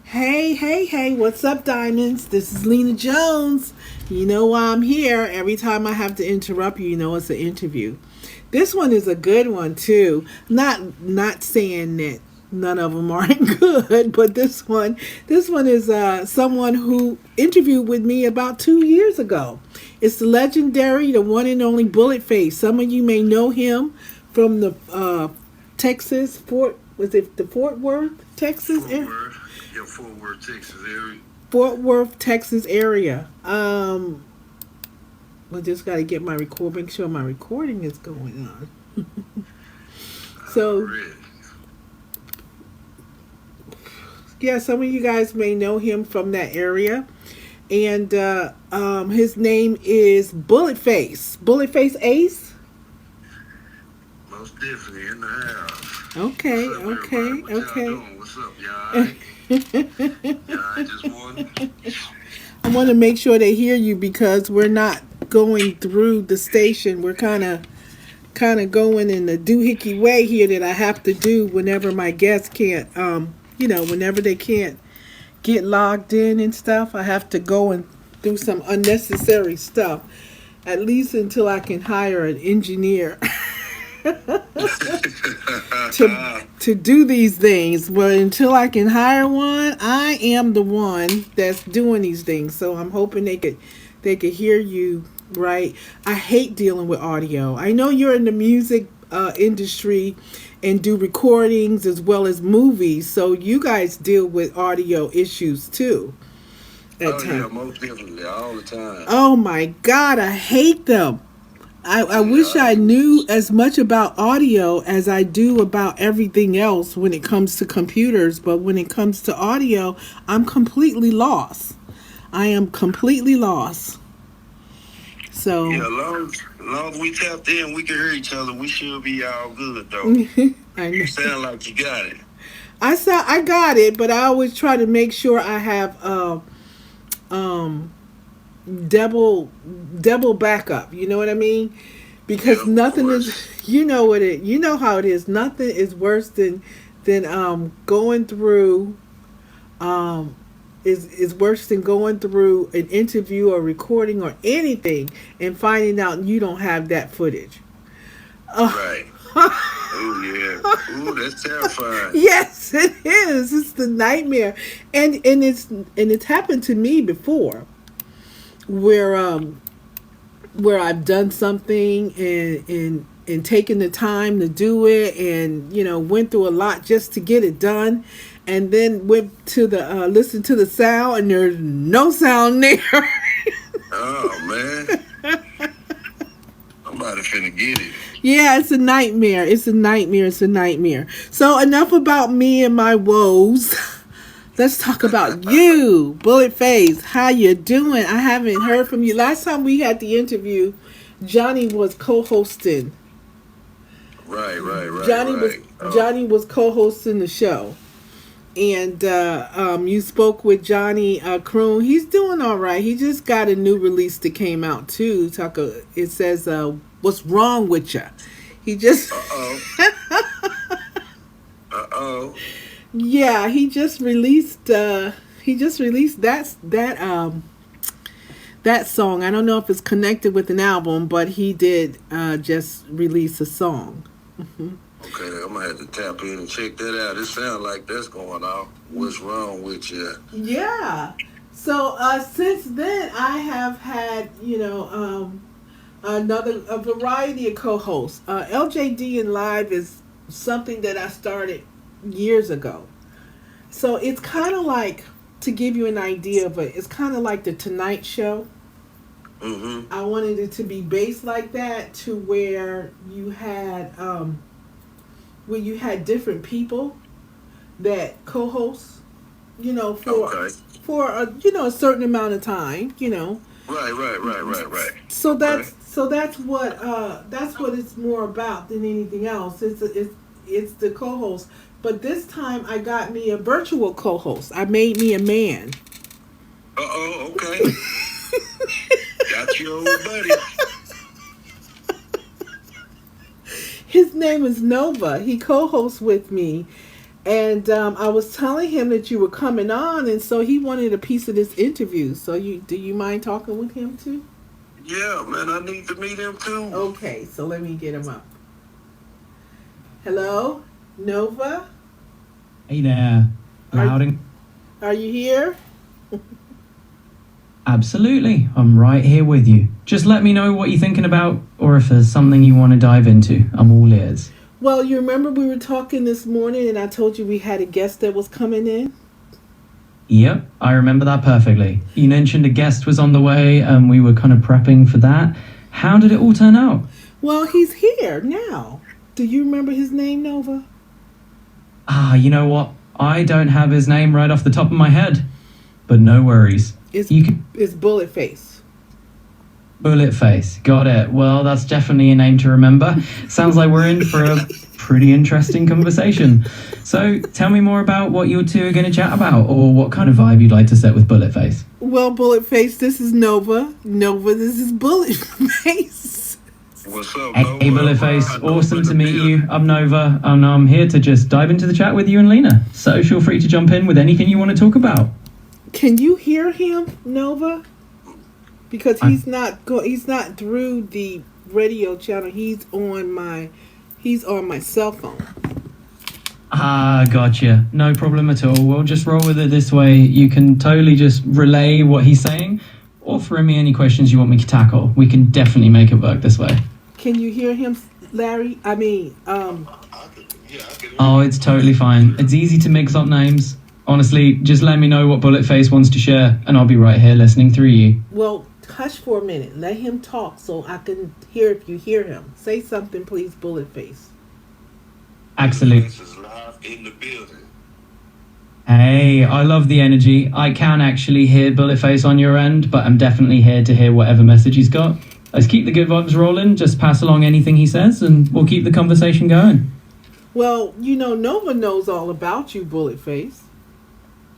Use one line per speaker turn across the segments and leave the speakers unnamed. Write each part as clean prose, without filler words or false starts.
Hey, hey, hey, what's up, Diamonds? This is Lena Jones. You know why I'm here. Every time I have to interrupt you, you know it's an interview. This one is a good one too. Not saying that none of them aren't good, but this one is someone who interviewed with me about 2 years ago. It's the legendary, the one and only BulletFace. Some of you may know him from the Texas Fort. Was it the Fort Worth, Texas?
Fort Worth. Yeah, Fort Worth, Texas area.
Fort Worth, Texas area. I just got to get my record. Make sure my recording is going on. So,
Already.
yeah, some of you guys may know him from that area, and his name is BulletFace Ace.
Most definitely in the house.
Okay,
What's up,
okay,
everybody? What
okay.
y'all doing? What's up, y'all? Y'all just won.
I want to make sure they hear you because we're not going through the station. We're kind of going in the doohickey way here that I have to do whenever my guests can't, whenever they can't get logged in and stuff. I have to go and do some unnecessary stuff, at least until I can hire an engineer to do these things. But until I can hire one, I am the one that's doing these things. So I'm hoping they could hear you right. I hate dealing with audio. I know you're in the music industry and do recordings as well as movies, so you guys deal with audio issues too at
Oh,
times.
yeah, most definitely. All the time.
Oh my God, I hate them. I wish
Yeah,
I knew as much about audio as I do about everything else when it comes to computers, but when it comes to audio, I'm completely lost. I am completely lost. So,
yeah, long as we tapped in, we can hear each other. We should be all good, though.
I know.
You sound like you got it.
I got it, but I always try to make sure I have um double backup. You know what I mean? Because
Yeah, of
nothing is,
course.
you know how it is. Nothing is worse than going through is worse than going through an interview or recording or anything and finding out you don't have that footage. Oh.
Right. Oh, yeah. Ooh, that's terrifying.
Yes, it is. It's the nightmare, and it's happened to me before, where I've done something and taken the time to do it, and went through a lot just to get it done, and then went to the listen to the sound, and there's no sound there.
Oh, man. Somebody finna get it.
Yeah, it's a nightmare. It's a nightmare. It's a nightmare. So enough about me and my woes. Let's talk about you, BulletFace. How you doing? I haven't heard from you. Last time we had the interview, Johnny was co-hosting.
Right.
Johnny was Johnny was co-hosting the show, and you spoke with Johnny Kroon. He's doing all right. He just got a new release that came out too. It says, "What's wrong with you?" He just
Uh-oh.
yeah. He just released that song. I don't know if it's connected with an album, but he did just release a song.
Okay, I'm gonna have to tap in and check that out. It sounds like that's going on. What's wrong with you?
Yeah. So since then, I have had a variety of co-hosts. LJD and Live is something that I started years ago. So it's kind of like, to give you an idea of it, it's kind of like the Tonight Show.
Mm-hmm.
I wanted it to be based like that, to where you had different people that co-host,
Okay.
for a certain amount of time.
Right.
So
Okay.
that's what it's more about than anything else. It's the co-host. But this time I got me a virtual co-host. I made me a man.
Uh-oh, okay. Got your old buddy.
His name is Nova. He co-hosts with me, And I was telling him that you were coming on, and so he wanted a piece of this interview. So do you mind talking with him too?
Yeah, man, I need to meet him too.
Okay, so let me get him up. Hello, Nova.
Hey there, Louding.
Are you here?
Absolutely, I'm right here with you. Just let me know what you're thinking about, or if there's something you want to dive into. I'm all ears.
Well, you remember we were talking this morning and I told you we had a guest that was coming in?
Yep, I remember that perfectly. You mentioned a guest was on the way and we were kind of prepping for that. How did it all turn out?
Well, he's here now. Do you remember his name, Nova?
You know what? I don't have his name right off the top of my head. But no worries.
It's BulletFace.
BulletFace, got it. Well, that's definitely a name to remember. Sounds like we're in for a pretty interesting conversation. So tell me more about what you two are going to chat about, or what kind of vibe you'd like to set with BulletFace.
Well, BulletFace, this is Nova. Nova, this is BulletFace.
What's up,
Hey,
Nova?
BulletFace, awesome to meet you. I'm Nova, and I'm here to just dive into the chat with you and Lena. So feel free to jump in with anything you want to talk about.
Can you hear him, Nova? Because he's not through the radio channel. He's on my cell phone.
Gotcha. No problem at all. We'll just roll with it this way. You can totally just relay what he's saying, or throw me any questions you want me to tackle. We can definitely make it work this way.
Can you hear him, Larry? I can
hear
Oh, it's totally fine. It's easy to mix up names. Honestly, just let me know what BulletFace wants to share, and I'll be right here listening through you.
Well, hush for a minute. Let him talk so I can hear if you hear him. Say something, please, BulletFace.
Absolutely.
This is live in the building.
Hey, I love the energy. I can actually hear BulletFace on your end, but I'm definitely here to hear whatever message he's got. Let's keep the good vibes rolling. Just pass along anything he says, and we'll keep the conversation going.
Well, Nova knows all about you, BulletFace.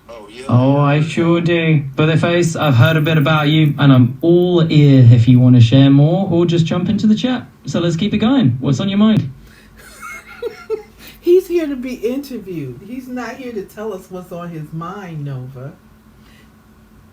Oh, yeah.
Oh, I sure do. BulletFace, I've heard a bit about you, and I'm all ear if you want to share more, or just jump into the chat. So let's keep it going. What's on your mind?
He's here to be interviewed. He's not here to tell us what's on his mind, Nova.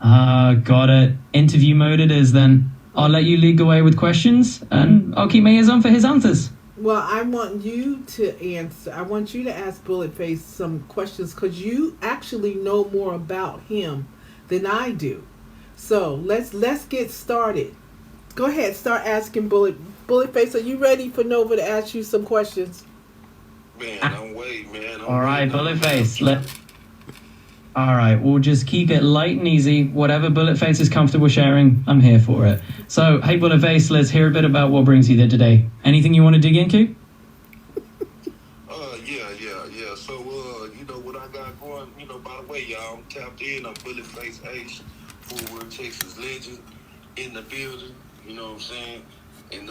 Got it. Interview mode it is then. I'll let you lead the way with questions, and I'll keep my ears on for his answers.
Well, I want you to answer. I want you to ask BulletFace some questions because you actually know more about him than I do. So let's get started. Go ahead, start asking BulletFace. Are you ready for Nova to ask you some questions?
Man, I'm waiting, man.
All right, BulletFace. All right, we'll just keep it light and easy. Whatever BulletFace is comfortable sharing, I'm here for it. So, hey, BulletFace, let's hear a bit about what brings you there today. Anything you want to dig into?
Yeah. So, what I got going, by the way, y'all, I'm tapped in. I'm BulletFace Ace, Fort Worth, Texas legend, in the building. You know what I'm saying? And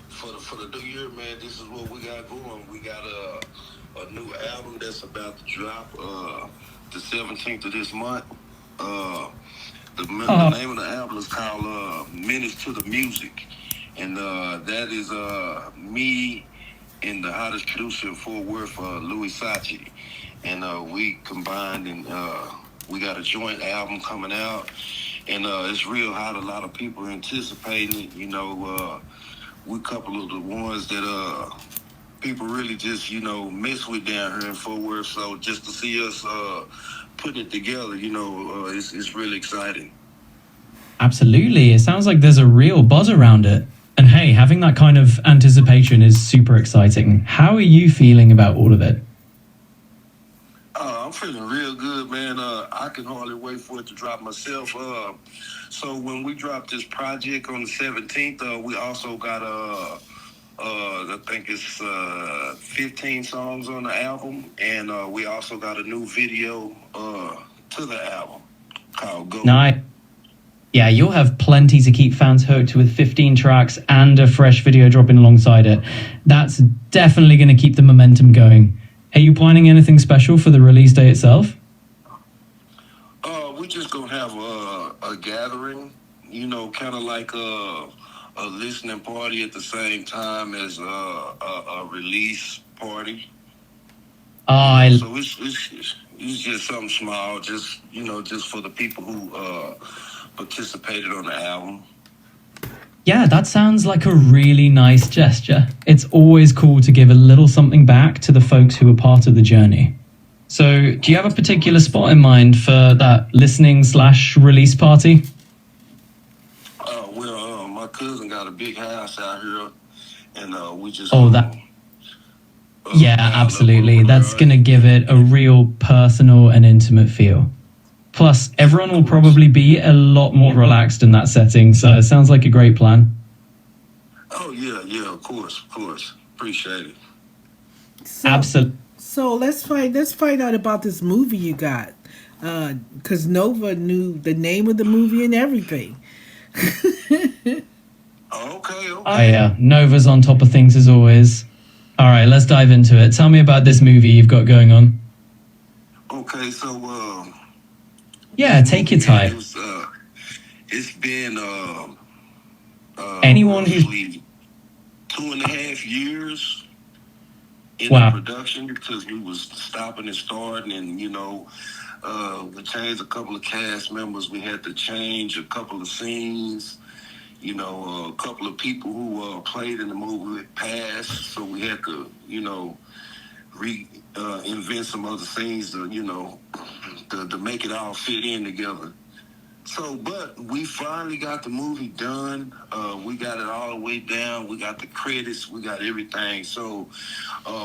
for the new year, man, this is what we got going. We got a new album that's about to drop the 17th of this month. The name of the album is called Minutes to the Music. And that is me and the hottest producer in Fort Worth, Louis Sachi. And we combined and we got a joint album coming out. And it's real hot. A lot of people are anticipating it. We a couple of the ones that people really just, mess with down here in Fort Worth. So just to see us putting it together, it's really exciting.
Absolutely. It sounds like there's a real buzz around it. And hey, having that kind of anticipation is super exciting. How are you feeling about all of it?
I'm feeling real good, man. I can hardly wait for it to drop myself. So when we drop this project on the 17th, we also got I think it's 15 songs on the album, and we also got a new video to the album called Go.
Nice. Yeah, you'll have plenty to keep fans hooked with 15 tracks and a fresh video dropping alongside it. That's definitely going to keep the momentum going. Are you planning anything special for the release day itself?
We just gonna have a gathering, kind of like a listening party at the same time as a release party.
Oh,
So it's just something small, just just for the people who participated on the album.
yeah, that sounds like a really nice gesture. It's always cool to give a little something back to the folks who were part of the journey. So, do you have a particular spot in mind for that listening/release party?
My cousin got a big house out here, and we just
Oh,
gonna
yeah,
pile up
absolutely.
over
That's
there.
going to give it a real personal and intimate feel. Plus, everyone will probably be a lot more relaxed in that setting, so it sounds like a great plan.
Oh yeah, of course. Appreciate it.
So,
Absolutely.
so let's find out about this movie you got. Cause Nova knew the name of the movie and everything.
Okay.
Oh, yeah. Nova's on top of things as always. All right, let's dive into it. Tell me about this movie you've got going on.
Okay, so
Yeah, take your time.
It's been
Anyone who's.
roughly 2.5 years in the
Wow.
production because we was stopping and starting, and we changed a couple of cast members. We had to change a couple of scenes. A couple of people who played in the movie passed, so we had to, invent some other scenes to make it all fit in together. So, but we finally got the movie done. We got it all the way down. We got the credits. We got everything. So,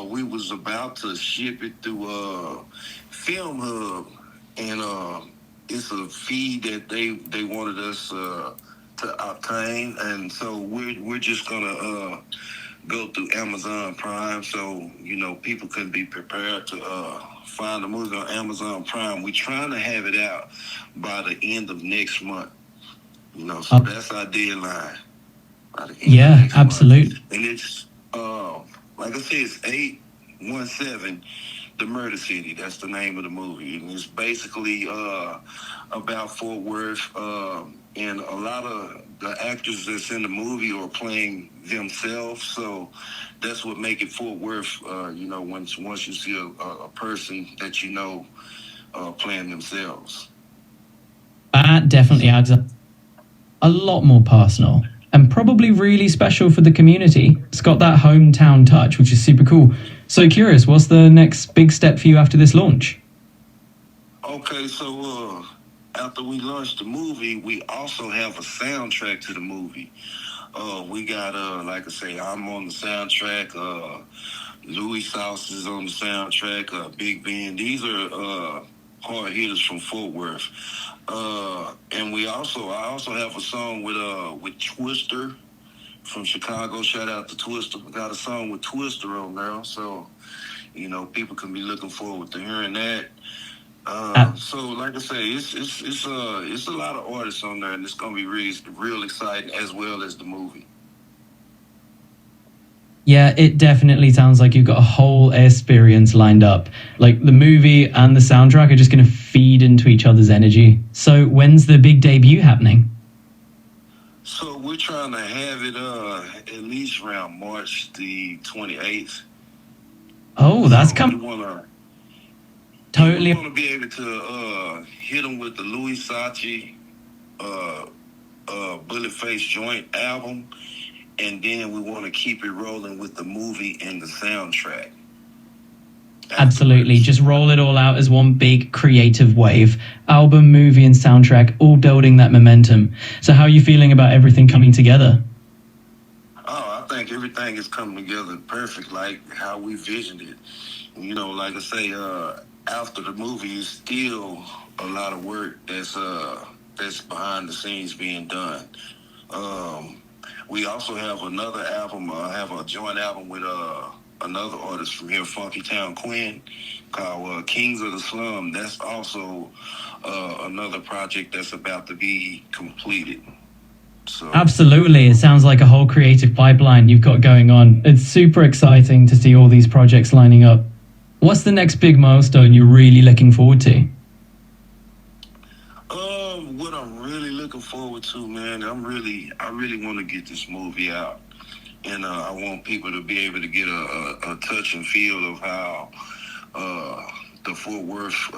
we was about to ship it through Film Hub, and it's a fee that they wanted us to obtain, and so we're just gonna go through Amazon Prime, so people can be prepared to find the movie on Amazon Prime. We're trying to have it out by the end of next month. So that's our deadline. By the end of next
Absolutely.
month. And it's like I said, it's 817 The Murder City. That's the name of the movie, and it's basically about Fort Worth. And a lot of the actors that's in the movie are playing themselves, so that's what make it Fort Worth. Once you see a person that playing themselves.
That definitely adds up a lot more personal and probably really special for the community. It's got that hometown touch, which is super cool. So curious, what's the next big step for you after this launch?
Okay, so after we launch the movie, we also have a soundtrack to the movie. We got, like I say, I'm on the soundtrack. Louis Sauce is on the soundtrack. Big Ben. These are hard hitters from Fort Worth. And I also have a song with Twister from Chicago. Shout out to Twister. We got a song with Twister on there, so people can be looking forward to hearing that. So like I say, it's a lot of artists on there, and it's gonna be real exciting as well as the movie.
Yeah, it definitely sounds like you've got a whole experience lined up. Like the movie and the soundtrack are just going to feed into each other's energy. So when's the big debut happening?
So we're trying to have it at least around March the 28th.
Oh, that's coming.
Totally. We want to be able to hit them with the Louis Sachi BulletFace joint album, and then we want to keep it rolling with the movie and the soundtrack.
Absolutely. Just roll it all out as one big creative wave. Album, movie, and soundtrack, all building that momentum. So how are you feeling about everything coming together?
Oh, I think everything is coming together perfect, like how we visioned it. Like I say, after the movie is still a lot of work that's behind the scenes being done. We also have another album. I have a joint album with another artist from here, Funky Town Quinn, called Kings of the Slum. That's also another project that's about to be completed. So.
Absolutely. It sounds like a whole creative pipeline you've got going on. It's super exciting to see all these projects lining up. What's the next big milestone you're really looking forward to?
What I'm really looking forward to, man, I really want to get this movie out. And I want people to be able to get a touch and feel of how the Fort Worth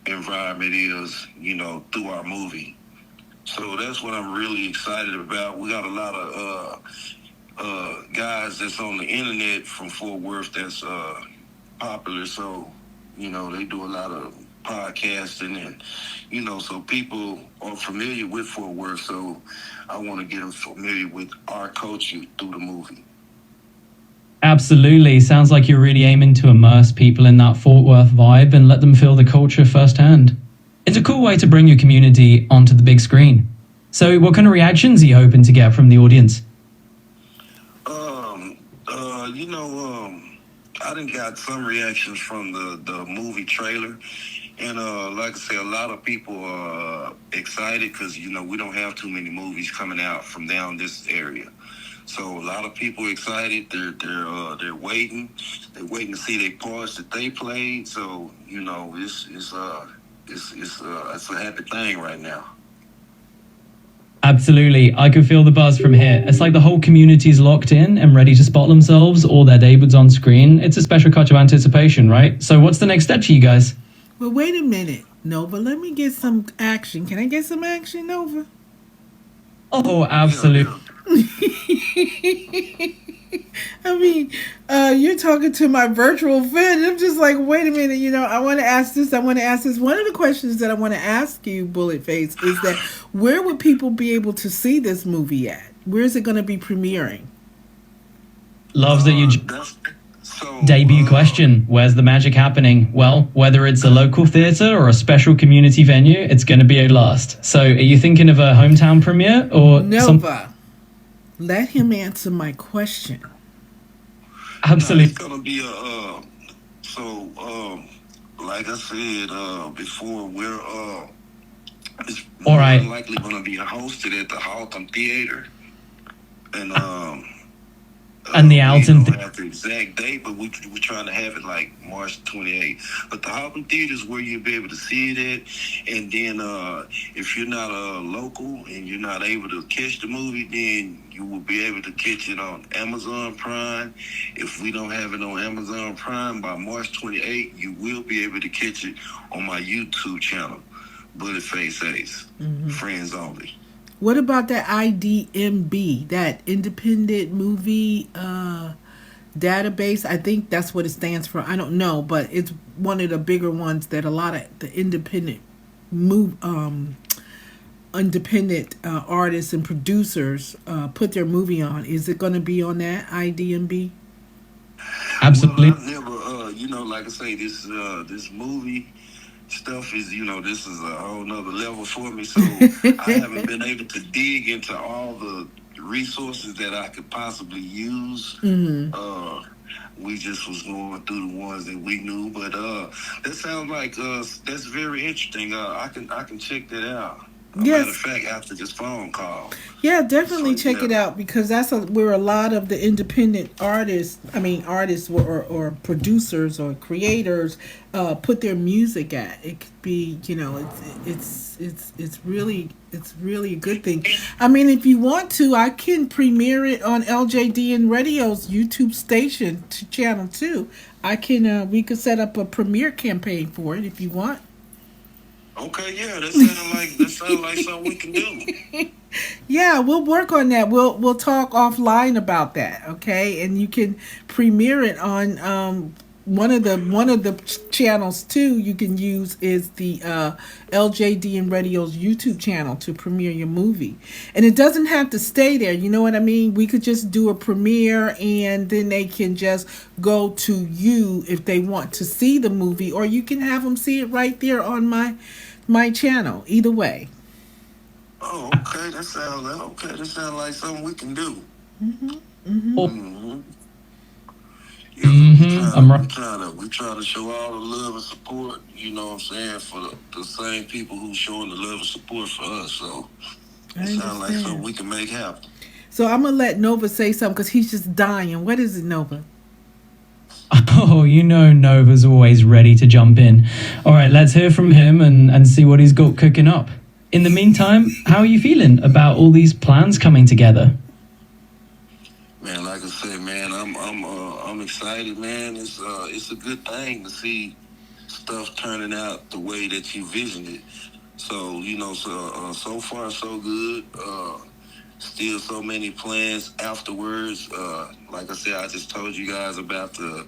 environment is, through our movie. So that's what I'm really excited about. We got a lot of guys that's on the internet from Fort Worth that's popular. So, they do a lot of podcasting and, so people are familiar with Fort Worth. So I want to get them familiar with our culture through the movie.
Absolutely. Sounds like you're really aiming to immerse people in that Fort Worth vibe and let them feel the culture firsthand. It's a cool way to bring your community onto the big screen. So what kind of reactions are you hoping to get from the audience?
I done got some reactions from the movie trailer. And like I say, a lot of people are excited because, we don't have too many movies coming out from down this area. So a lot of people excited. They're waiting. They're waiting to see their parts that they played. So, it's a happy thing right now.
Absolutely. I could feel the buzz from here. It's like the whole community's locked in and ready to spot themselves or their debuts on screen. It's a special touch of anticipation, right? So what's the next step for you guys?
Well, wait a minute, Nova. Let me get some action. Can I get some action, Nova?
Oh, absolutely.
I mean, you're talking to my virtual friend. I'm just like, wait a minute, I want to ask this. One of the questions that I want to ask you, BulletFace, is that where would people be able to see this movie at? Where is it going to be premiering?
Loves that you... Debut question. Where's the magic happening? Well, whether it's a local theatre or a special community venue, it's going to be a blast. So are you thinking of a hometown premiere or...
Nova, let him answer my question.
Absolutely.
It's going to be like I said before, it's more than likely going to be hosted at the Haltom Theater. And
the Alton...
We don't have the exact date, but we're trying to have it like March 28th. But the Haltom Theater is where you'll be able to see it at. And then if you're not local and you're not able to catch the movie, then you will be able to catch it on Amazon Prime. If we don't have it on Amazon Prime by March 28th, you will be able to catch it on my YouTube channel, BulletFace Ace, Friends Only.
What about that IDMB, that Independent Movie Database? I think that's what it stands for. I don't know, but it's one of the bigger ones that a lot of the independent artists and producers put their movie on. Is it going to be on that IDMB?
Absolutely.
Well, I've never, like I say, this movie stuff is, this is a whole nother level for me. So I haven't been able to dig into all the resources that I could possibly use. We just was going through the ones that we knew, but that sounds like that's very interesting. I can check that out.
Yes.
Matter of fact, after this phone call.
Yeah, definitely check it out, because that's where a lot of the independent artists or producers or creators put their music at. It could be, it's really a good thing. I mean, if you want to, I can premiere it on LJDN Radio's YouTube station channel too. I can we could set up a premiere campaign for it if you want.
Okay, yeah, that sounds like something we can do.
Yeah, we'll work on that. We'll talk offline about that, okay? And you can premiere it on one of the channels too. You can use is the LJDN Radio's YouTube channel to premiere your movie, and it doesn't have to stay there. You know what I mean? We could just do a premiere, and then they can just go to you if they want to see the movie, or you can have them see it right there on my channel. Either way.
Oh, okay. That sounds like something we can do. Yeah, we try to show all the love and support, you know what I'm saying, for the same people who's showing the love and support for us. So it sounds like something we can make happen.
So I'm going to let Nova say something because he's just dying. What is it, Nova?
Oh, Nova's always ready to jump in. All right, let's hear from him and see what he's got cooking up. In the meantime, how are you feeling about all these plans coming together?
Man, like I said, man, I'm excited excited, man. It's a good thing to see stuff turning out the way that you visioned it. So so far so good. Still so many plans afterwards. Like I said, I just told you guys about the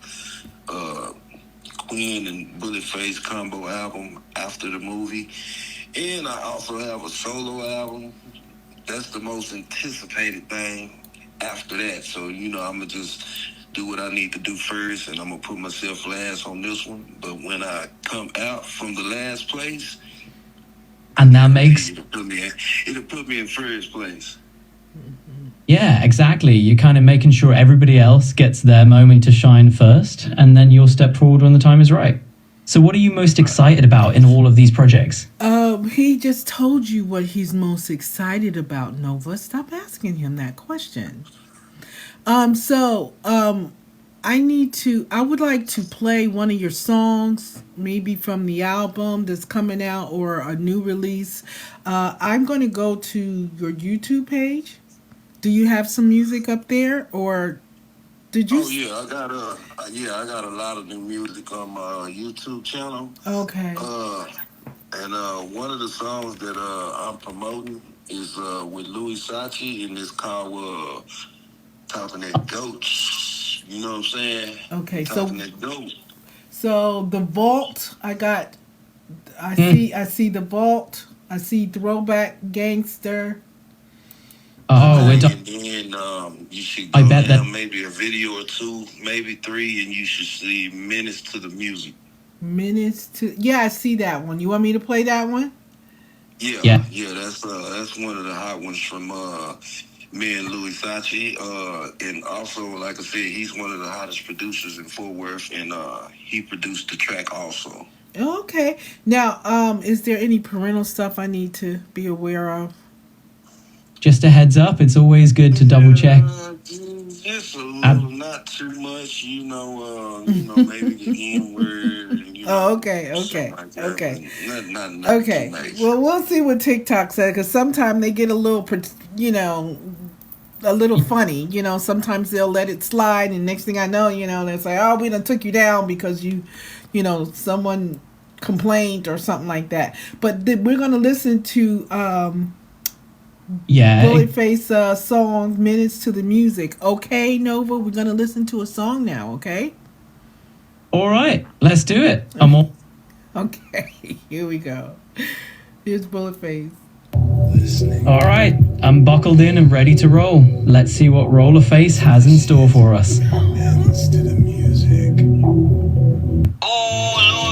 Queen and BulletFace combo album after the movie, and I also have a solo album. That's the most anticipated thing after that. So I'm gonna just do what I need to do first, and I'm gonna put myself last on this one. But when I come out from the last place,
and that makes
it'll put me in first place.
Yeah, exactly. You're kind of making sure everybody else gets their moment to shine first, and then you'll step forward when the time is right. So what are you most excited about in all of these projects?
He just told you what he's most excited about, Nova. Stop asking him that question. I would like to play one of your songs, maybe from the album that's coming out or a new release. I'm going to go to your YouTube page. Do you have some music up there, or did you?
Oh yeah, I got a lot of new music on my YouTube channel.
Okay.
And one of the songs that I'm promoting is with Louis Sachi, and it's called Talking That Goat. You know what I'm saying?
Okay,
Talking That Goat.
So the vault, I see the vault. I see Throwback Gangster.
Oh,
and then you should go down maybe a video or two, maybe 3, and you should see Minutes to the Music.
I see that one. You want me to play that one?
Yeah. That's one of the hot ones from me and Louis Sachi. And also, like I said, he's one of the hottest producers in Fort Worth, and he produced the track also.
Okay. Now, is there any parental stuff I need to be aware of?
Just a heads up, it's always good to double check.
Just a little, not too much, maybe the N-word.
Okay.
Not
okay.
too much.
Well, we'll see what TikTok said, because sometimes they get a little, a little funny. Sometimes they'll let it slide, and next thing I know, they say, oh, we done took you down because someone complained or something like that. But we're going to listen to... BulletFace song, Minutes to the Music. Okay, Nova, we're going to listen to a song now, okay?
All right, let's do it. I'm all...
Okay, here we go. Here's BulletFace.
All right, I'm buckled in and ready to roll. Let's see what BulletFace has in store for us.
Minutes to the music.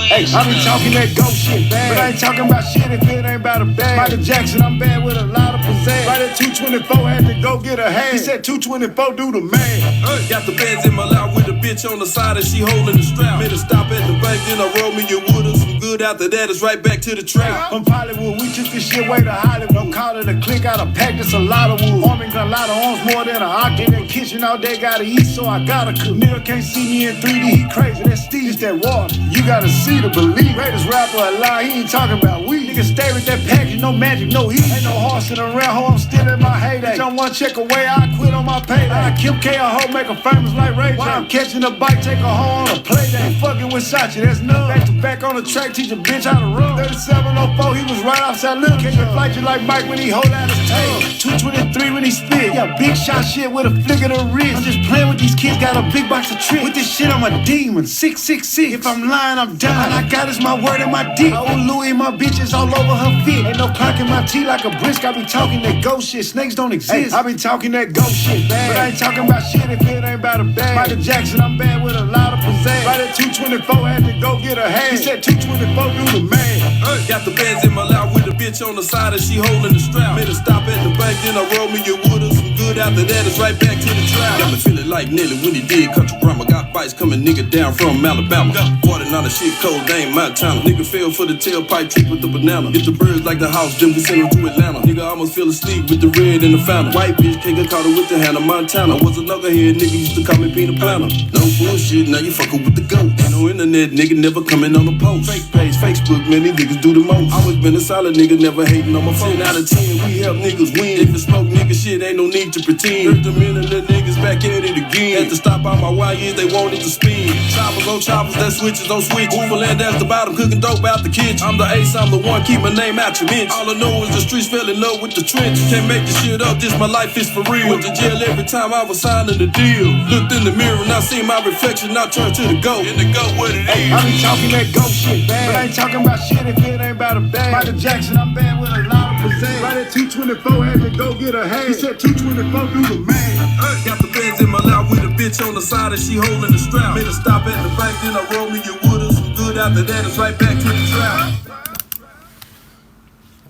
Hey, I be talking that ghost shit, but I ain't talking about shit if it ain't about a bag. Michael Jackson, I'm bad with a lot of pizzazz. Right at 224, had to go get a hand. He said 224, do the man.
Got the bands in my lap with a bitch on the side and she holding the strap. Made a stop at the bank, then I roll me a wood or some good. After that, it's right back to the trap.
From Hollywood, we took this shit way to Hollywood. Don't call it a click, out of pack, this a lot of wood. Arming got a lot of arms, more than an ox. In the kitchen all day, gotta eat, so I gotta cook. Nigga can't see me in 3D, he crazy. That's Steve, it's that water. You gotta see to believe. Greatest rapper alive, he ain't talking about weed. Nigga stay with that package, no magic, no heat. Ain't no horse in around, ho, I'm still in my heyday. Bitch, I'm one check away, I quit on my payday. I kill K, a hoe, make her famous like Ray J. While I'm catching a bike, take a hoe on a play day. Fucking with Sachi, that's none. Back to back on the track, teach a bitch how to run. 3704, he was right outside Little. Catch a flight you like Mike when he hold out his tail. 223 when he spit. Yeah, big shot shit with a flick of the wrist. I'm just playing with these kids, got a big box of tricks. With this shit, I'm a demon, 666. If I'm lying, I'm dying. I got is my word and my dick. I owe Louis my bitches all over her feet. Ain't no clock in my teeth like a brisk. I be talking that ghost shit. Snakes don't exist. Hey, I be talking that ghost shit, bad. But I ain't talking about shit if it ain't about a bag. Michael Jackson, I'm bad with a lot of pizzazz. Right at 224, had to go get a hand. He said 224, do the man.
Got the bands in my lap with a bitch on the side and she holding the strap. Made a stop at the bank, then I roll me a wood or some good. After that, it's right back to the trap. Got me feeling like Nelly when he did country grammar. Got bites coming nigga down from Alabama. Water on the shit cold, they ain't Montana. Nigga fell for the tailpipe trick with the banana. Get the birds like the house, then we send them to Atlanta. Nigga almost fell asleep with the red in the fountain. White bitch can't get caught her with the Hannah Montana. Was a knucklehead nigga used to call me Peter Planner. No bullshit, now you fucking with the goat. Ain't no internet, nigga never coming on the post. Fake page, Facebook, man, these niggas do the most. Always been a solid nigga, never hating on my phone. 10 out of 10, we help niggas win. If you smoke nigga shit, ain't no need to to pretend. 30 minutes, the niggas back at it again. Had to stop all my wires, they wanted to spin. Choppers on choppers, that switches on switch. Overland, that's the bottom, cooking dope out the kitchen. I'm the ace, I'm the one, keep my name out your mention. All I know is the streets fell in love with the trenches. Can't make this shit up, this my life is for real. Went to jail every time I was signing the deal. Looked in the mirror and I seen my reflection, I turned to the GOAT. In the GOAT, what it is.
I be talking that ghost shit, man. But I ain't talking about shit if it ain't about a bag. Michael Jackson, I'm bad with a lot of pizzazz. Right at 224, had to go get a hand. He said 224, do the man.
Got the bands in my lap with a bitch on the side and she holding the strap. Made a stop at the bank, then I rolled me your wood. Some good after that, it's right back to the trap.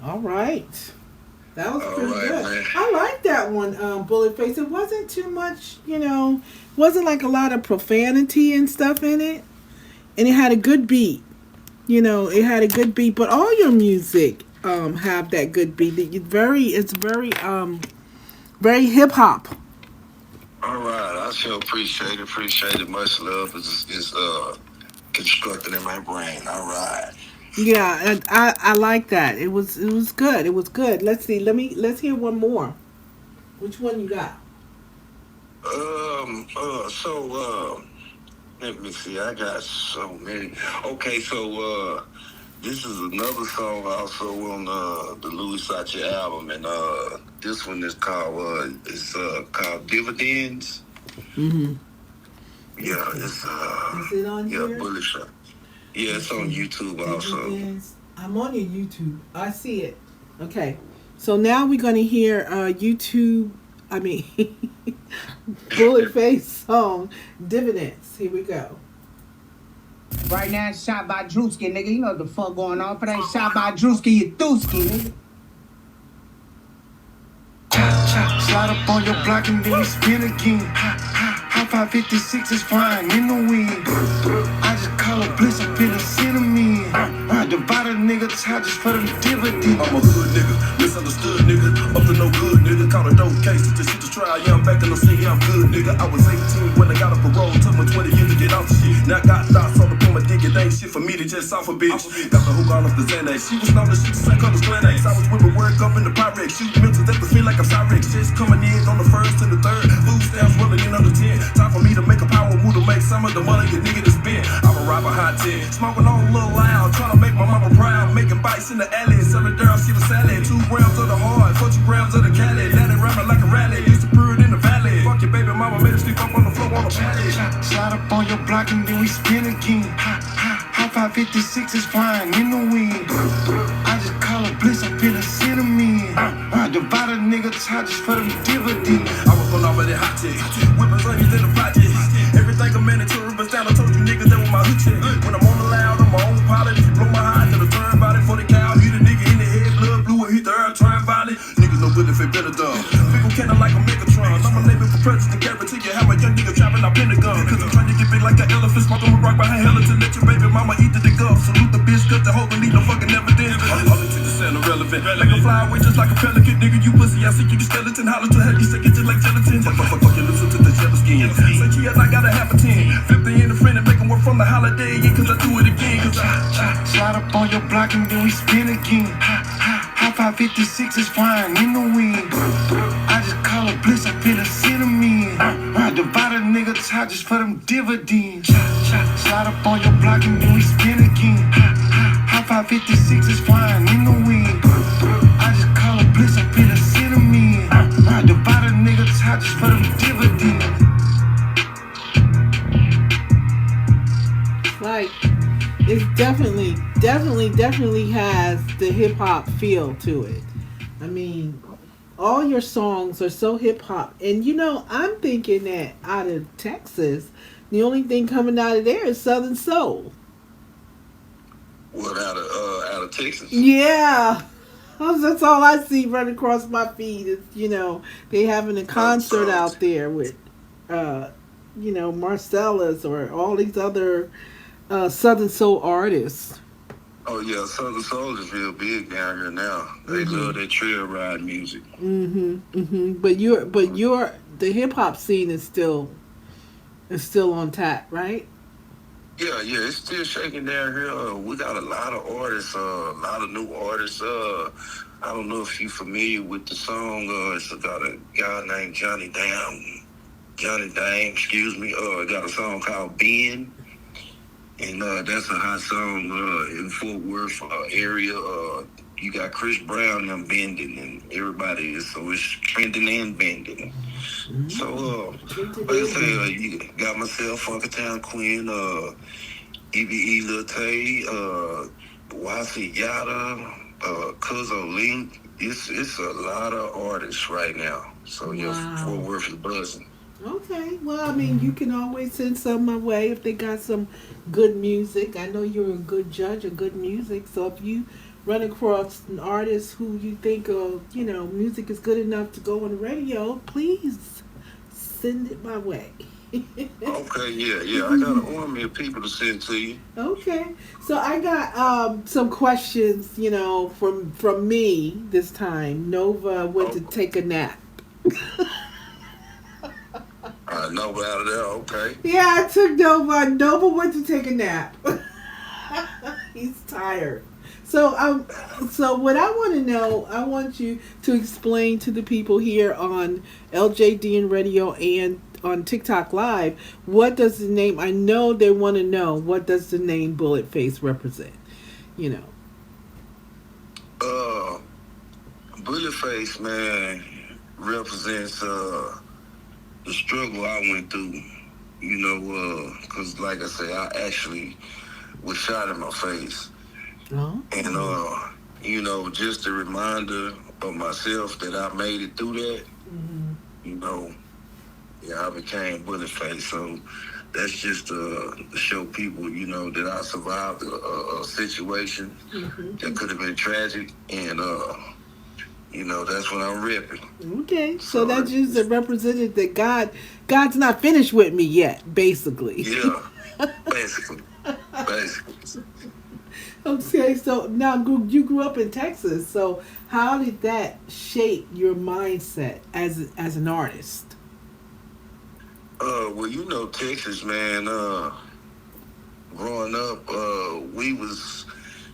All right. That was pretty good.
Man.
I like that one, BulletFace. It wasn't too much, wasn't like a lot of profanity and stuff in it. And it had a good beat. It had a good beat. But all your music have that good beat. It's very hip hop.
All right, I sure appreciate it. Much love is constructed in my brain. All right.
Yeah, and I like that. It was good. It was good. Let's see. Let's hear one more. Which one you got?
Let me see. I got so many. Okay, so this is another song also on the Louis Sachi album, and this one is called called Dividends.
Mm-hmm.
Yeah, it's
Is it on here?
Bullet Shot. Yeah, it's on YouTube also.
I'm on your YouTube. I see it. Okay. So now we're going to hear BulletFace song, Dividends. Here we go.
Right now it's shot by Drewski, nigga. You know what the fuck going on. If it ain't shot by Drewski, you Dooski, nigga.
Slide up on your block and then we spin again. High 556 is flying in the wind. I just call a bliss up in a cinnamon. Divide a nigga charges for them dividends.
I'm a hood nigga, misunderstood nigga. Up to no good nigga, caught a dope case. This shit to try, yeah, I'm back in the city, I'm good nigga. I was 18 when I got a parole, took my 20 years to get out the shit. Now I got thoughts on the point my dick, it ain't shit for me to just off a bitch. Got the hook on off the Xanax, she was known to shoot the same colors Xanax. I was with my work up in the Pyrex, shoot mental death to feel like I'm Cyrex. Just coming in on the first and the third, food stamps rolling in on the 10. Time for me to make a power move to make some of the money you nigga to spend. I'm a robber hot 10, smoking on a little loud, trying to make my mama proud. Making bites in the alley, selling dirt, see the salad. 2 grams of the hard, 40 grams of the Cali. Let it rapping like a rally, used to brew it in the valley. Fuck your baby mama, made her sleep up on the floor on the pallet.
Slide up on your block and then we spin again. High 556 is flying in the wind. I just call a bliss up in a cinnamon. Divide a nigga charges for them dividends.
I was on off of that hot chick, whipping onions in the project. Everything a mandatory, but down I told you niggas that was my hood chick. When I'm on the loud, I'm my own pilot. If you blow my high to the turn body for the cow, hit a nigga in the head, blood blue, and hit the earth, trying violent. Niggas no good if it better done. Fickle cannon like a Megatron. I'm a name for president, guarantee you have a young nigga trapping out Pentagon. Cause I'm trying to get big like an elephant, smoking a rock behind hella to let your baby mama eat the dick up. Salute the bitch, cause the hoe don't need no fucking evidence. All into the sound irrelevant. Like a fly away just like a pelican, nigga, you pussy. I see you skeleton, holler to heavy, stick it just like gelatin. Fuck your lips to the jello skin. Say Kia, I gotta have a 10. Flip the end of friend and make them work from the holiday, yeah, cause I do it again. Cause
Slide up on your block and then we spin again. High 556 is flying in the wind. I just call a bliss up in a cinnamon. Divide a nigga charges for them dividends. Slide up on your block and then we spin again. High 556 is flying in the wind. I just call a bliss up in a cinnamon. Divide a nigga charges for them dividends.
Like, it definitely has the hip hop feel to it. I mean, all your songs are so hip hop, and I'm thinking that out of Texas, the only thing coming out of there is Southern Soul.
What out of Texas?
Yeah. That's all I see running across my feed is, they having a concert out there with, Marcellus or all these other Southern Soul artists.
Oh yeah, Southern Soul is real big down here now. They love that trail ride music.
But the hip hop scene is still on tap, right?
Yeah, it's still shaking down here. We got a lot of artists, a lot of new artists. I don't know if you're familiar with the song. It's got a guy named Johnny Dame, excuse me. Got a song called Ben. And that's a hot song in Fort Worth area. You got Chris Brown them bending, and everybody is, so it's trending and bending. So, like I say, you got myself, Funky Town Queen, EBE Lil Tay, Wasi Yada, Cuzzo Link. It's a lot of artists right now. So, yeah, Fort Worth is buzzing.
Okay, well, I mean, you can always send some my way if they got some good music. I know you're a good judge of good music, so if you run across an artist who you think, music is good enough to go on the radio, please send it my way.
Okay, yeah. I got an army of people to send to you.
Okay, so I got some questions, from me this time. Nova went to take a nap.
Nova out of there, okay.
Yeah, I took Nova. Nova went to take a nap. He's tired. So what I want to know, I want you to explain to the people here on LJDN Radio and on TikTok Live, what does the name, I know they want to know, what does the name BulletFace represent?
BulletFace, man, represents the struggle I went through, because like I say, I actually was shot in my face.
Oh.
And, just a reminder of myself that I made it through that, I became BulletFace. So that's just to show people, that I survived a situation that could have been tragic, and, that's what I'm ripping.
Okay, so that's just a representative that God's not finished with me yet, basically.
Yeah, basically.
Okay, so now you grew up in Texas. So how did that shape your mindset as an artist?
Well, Texas, man. Growing up, we was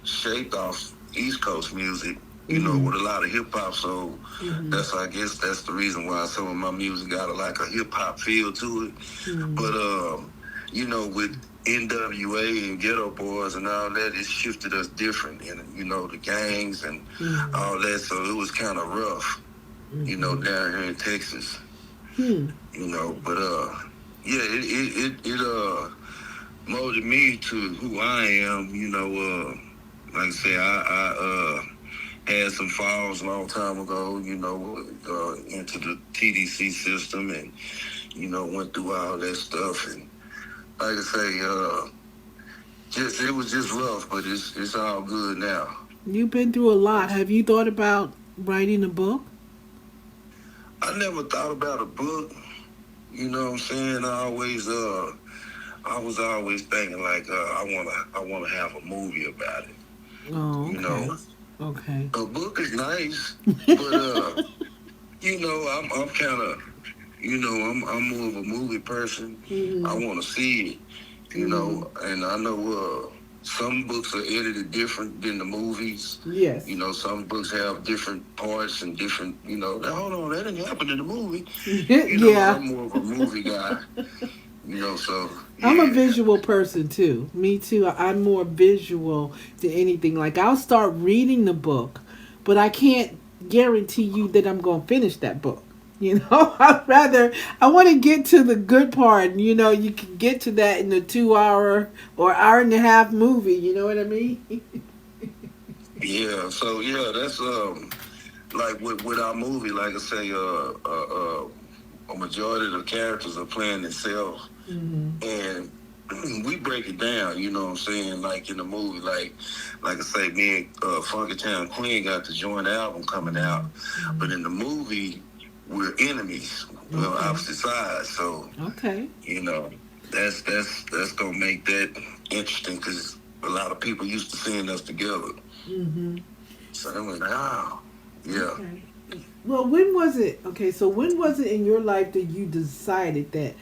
shaped off East Coast music. With a lot of hip hop, so I guess that's the reason why some of my music got a hip hop feel to it. But with NWA and Ghetto Boys and all that, it shifted us different, and the gangs and all that. So it was kind of rough, down here in Texas. But it molded me to who I am. Like I say, I had some falls a long time ago, into the TDC system, and, went through all that stuff. And like I say, it was just rough, but it's all good now.
You've been through a lot. Have you thought about writing a book?
I never thought about a book. You know what I'm saying? I was always thinking I wanna have a movie about it.
Oh, okay. Okay.
A book is nice, but I'm kind of, I'm more of a movie person. I want to see it, and I know some books are edited different than the movies.
Yes.
Some books have different parts and different, hold on, that didn't happen in the movie.
Yeah.
I'm more of a movie guy, so. Yeah.
I'm a visual person too. Me too. I'm more visual than anything. Like, I'll start reading the book, but I can't guarantee you that I'm going to finish that book. I want to get to the good part. You can get to that in a 2-hour or hour and a half movie. You know what I mean?
Yeah. So that's like with our movie. Like I say, a majority of the characters are playing themselves, and we break it down. You know what I'm saying? Like in the movie, like I say, me and Funky Town Queen got the joint album coming out, but in the movie, we're enemies. We're on opposite sides. So that's gonna make that interesting, because a lot of people used to seeing us together. So they went, oh, yeah.
Okay. Well, when was it in your life that you decided that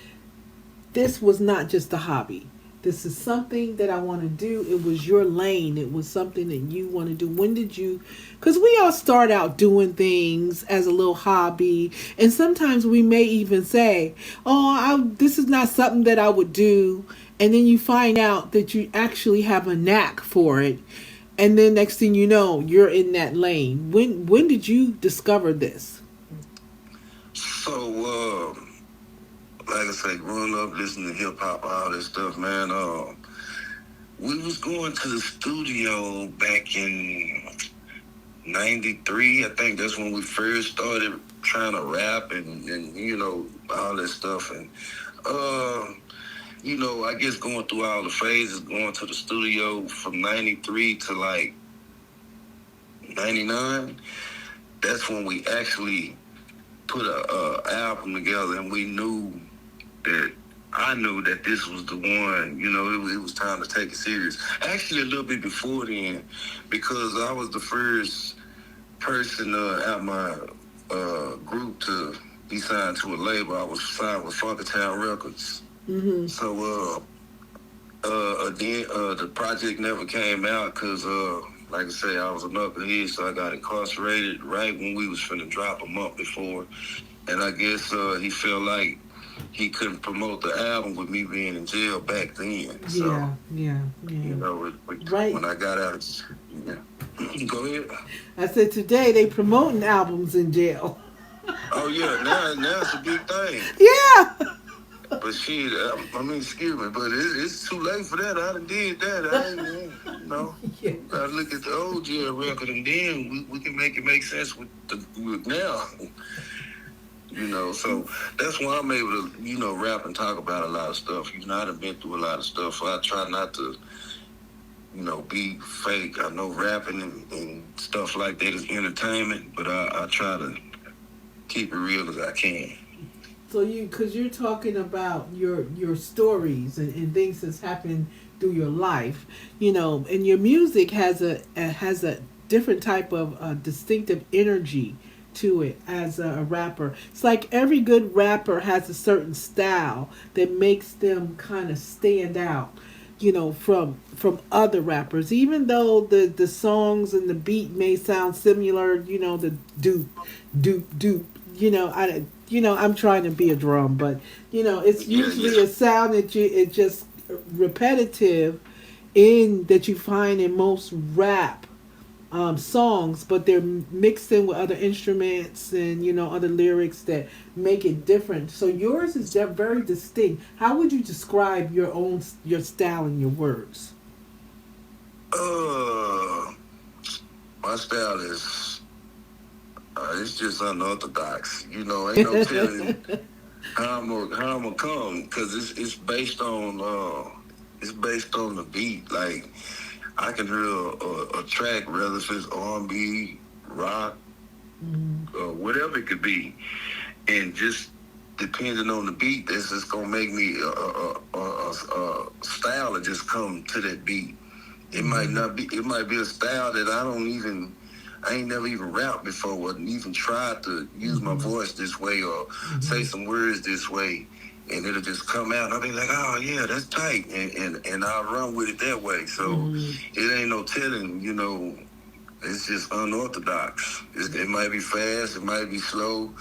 this was not just a hobby? This is something that I want to do. It was your lane. It was something that you want to do. When did you? Because we all start out doing things as a little hobby, and sometimes we may even say, "Oh, this is not something that I would do," and then you find out that you actually have a knack for it, and then next thing you know, you're in that lane. When did you discover this?
So, like I say, growing up listening to hip hop, all that stuff, man. We was going to the studio back in '93. I think that's when we first started trying to rap and all that stuff. And I guess going through all the phases, going to the studio from '93 to like '99. That's when we actually put a album together, and I knew that this was the one. It was time to take it serious. Actually, a little bit before then, because I was the first person at my group to be signed to a label. I was signed with Funky Town Records. Mm-hmm. So then the project never came out because, like I say, I was a knucklehead, so I got incarcerated right when we was finna drop a month before. And I guess he felt like he couldn't promote the album with me being in jail back then. So,
yeah.
Right. When I got out, go ahead.
I said today they promoting albums in jail.
Oh yeah, now it's a big thing.
Yeah.
But shit, excuse me, but it's too late for that. I done did that. I ain't,
Yeah.
Gotta look at the old jail record, and then we can make it make sense with now. So that's why I'm able to, rap and talk about a lot of stuff. I done been through a lot of stuff. I try not to, be fake. I know rapping and stuff like that is entertainment, but I try to keep it real as I can.
So because you're talking about your stories and things that's happened through your life, and your music has a different type of distinctive energy to it as a rapper. It's like every good rapper has a certain style that makes them kind of stand out, from other rappers. Even though the songs and the beat may sound similar, the doop doop doop. I'm trying to be a drum, but it's usually a sound that it's just repetitive that you find in most rap songs, but they're mixed in with other instruments and other lyrics that make it different. So yours is very distinct. How would you describe your style and your words?
My style is it's just unorthodox. Ain't no telling how I'm gonna come, because it's based on the beat. Like, I can hear a track, whether if it's R&B, rock, whatever it could be, and just depending on the beat, that's just gonna make me a style that just come to that beat. It might not be. It might be a style that I ain't never even rapped before, or even tried to use my voice this way or say some words this way, and it'll just come out, and I'll be like, oh yeah, that's tight, and I'll run with it that way. So it ain't no telling, it's just unorthodox. It might be fast, it might be slow,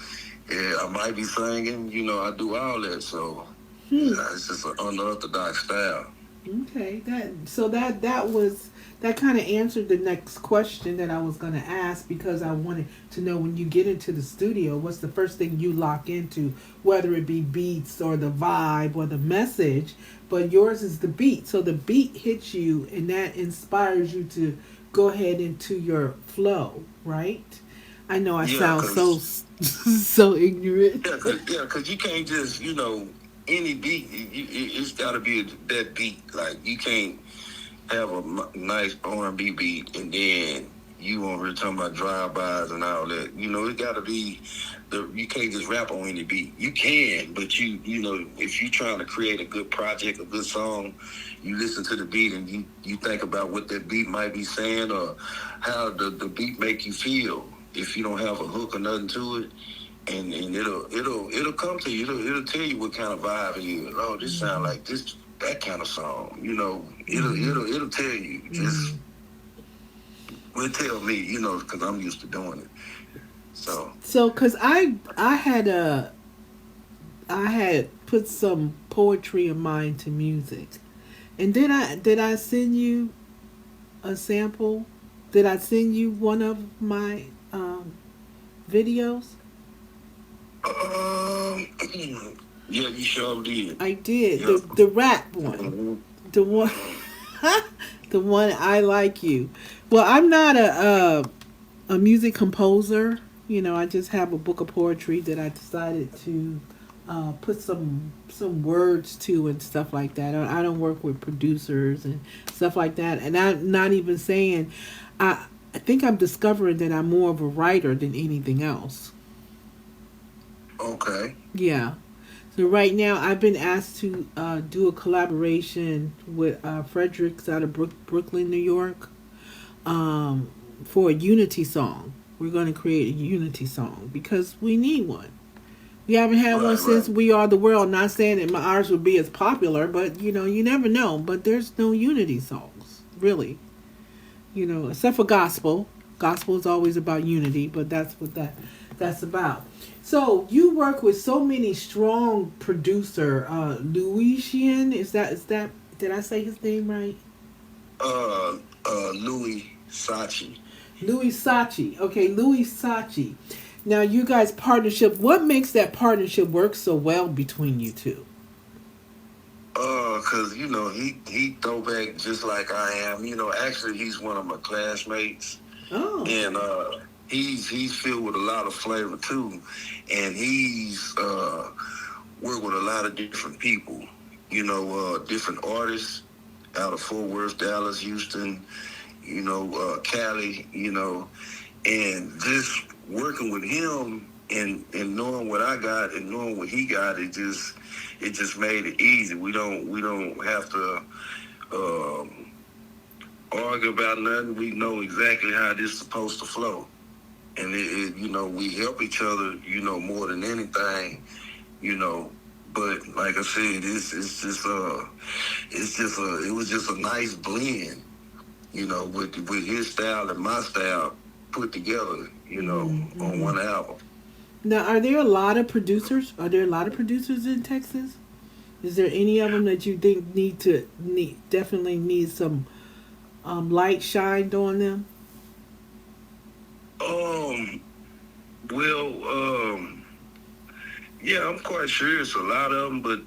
I might be singing, I do all that, so it's just an unorthodox style.
Okay, that kind of answered the next question that I was going to ask, because I wanted to know, when you get into the studio, what's the first thing you lock into, whether it be beats or the vibe or the message. But yours is the beat. So the beat hits you, and that inspires you to go ahead into your flow, right? I know I sound so ignorant.
Yeah, because you can't just, any beat, it's got to be that beat. Like, you can't have a nice R&B beat and then you over here talking about drive-bys and all that. It got to be, you can't just rap on any beat. You can, but if you're trying to create a good project, a good song, you listen to the beat and you think about what that beat might be saying, or how the beat make you feel. If you don't have a hook or nothing to it, and it'll come to you. It'll tell you what kind of vibe it is. Oh, this sound like this that kind of song. You know, it'll tell you. Just will tell me, you know, because I'm used to doing it.
So, cause I had put some poetry of mine to music, and did I send you a sample? Did I send you one of my videos?
Yeah, you sure did.
I did
Yeah.
the rap one,
Mhm.
the one, the one I like you. Well, I'm not a music composer. You know, I just have a book of poetry that I decided to put some words to and stuff like that. I don't work with producers and stuff like that. And I'm not even saying I think I'm discovering that I'm more of a writer than anything else.
Okay.
Yeah. So right now, I've been asked to do a collaboration with Fredericks out of Brooklyn, New York, for a unity song. We're going to create a unity song because we need one. We haven't had one since
Right.
We Are the World. Not saying that ours would be as popular, but you know, you never know. But there's no unity songs, really. You know, except for gospel. Gospel is always about unity, but that's what that's about. So you work with so many strong producer. Louisian, is that did I say his name right?
Louis Sachi.
Louis Sachi. Okay, Louis Sachi. Now you guys partnership. What makes that partnership work so well between you two?
Cause you know he throwback just like I am. You know, actually he's one of my classmates,
Oh.
and he's filled with a lot of flavor too, and he's worked with a lot of different people. You know, different artists out of Fort Worth, Dallas, Houston. You know, Cali. You know, and just working with him and knowing what I got and knowing what he got, it just made it easy. We don't have to argue about nothing. We know exactly how this is supposed to flow, and you know, we help each other. You know, more than anything. You know, but like I said, it was just a nice blend. You know, with his style and my style put together. You know, on one album.
Now, are there a lot of producers? Are there a lot of producers in Texas? Is there any of them that you think definitely need some light shined on them?
Um, well, yeah, I'm quite sure it's a lot of them, but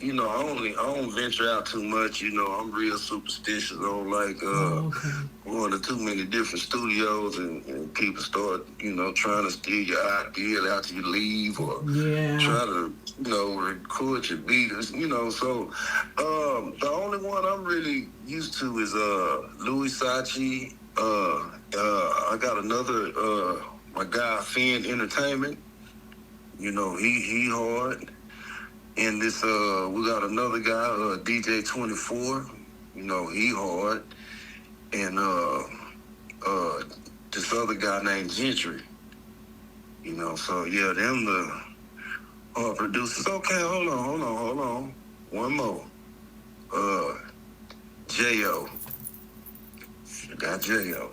you know, I don't venture out too much. You know, I'm real superstitious. I don't like
Okay.
going to too many different studios and people start, you know, trying to steal your idea after you leave or
Yeah.
try to, you know, record your beat. You know, so the only one I'm really used to is Louis Sachi. I got another my guy Finn Entertainment. You know, he hard. And this we got another guy, DJ 24. You know, he hard. And this other guy named Gentry. You know, so yeah, them the producers. Okay, hold on. One more. J.O. Got J.O.